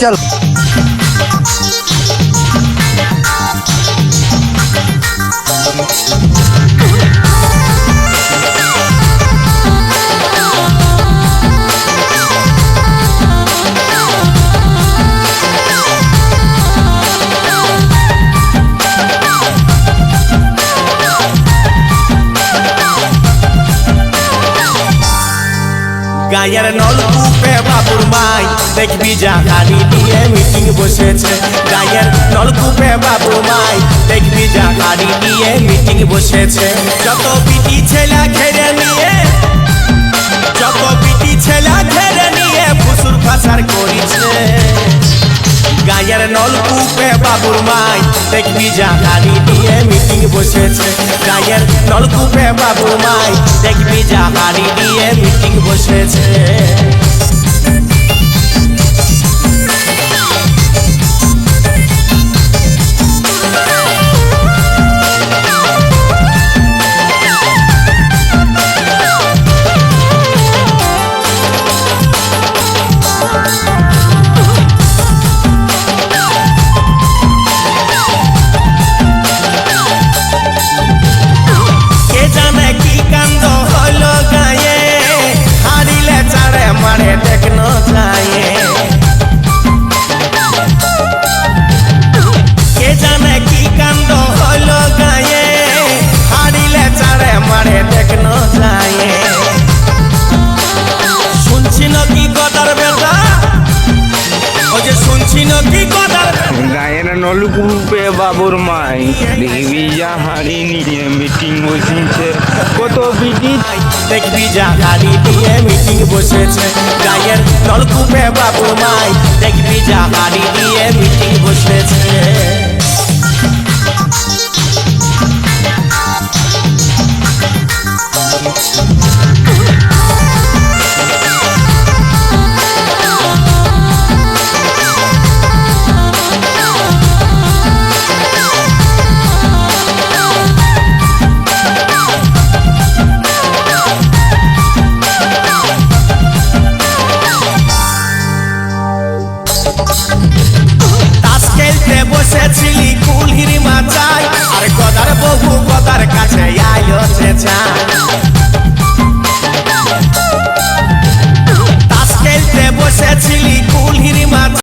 চল। গায়ের নলকূপে বাবুর মাই দেখবি জাহানি নিয়ে মিটিং বসেছে। গায়ের নলকূপে বাবুর মাই দেখবি জাহানি নিয়ে মিটিং বসেছে। যত বিটি ছেলা ঘেরে নিয়ে, যত বিটি ছেলা ঘেরে নিয়ে ফুসুর ফাসার করিছে। গায়ের নলকূপে বাবুর মাই দেখবি জাহানি নিয়ে মিটিং বসেছে। গায়ের নলকূপে বাবুর মাই দেখবি জাহানি নিয়ে মিটিং বসেছে। গায়ের নলকূপে বাবুর মাই দেখবি জাহানি নিয়ে মিটিং বসেছে। কত বিটি দেখবি জাহানি নিয়ে মিটিং বসেছে। গায়ের নলকূপে বাবুর মাই দেখবি জাহানি নিয়ে মিটিং বসেছে।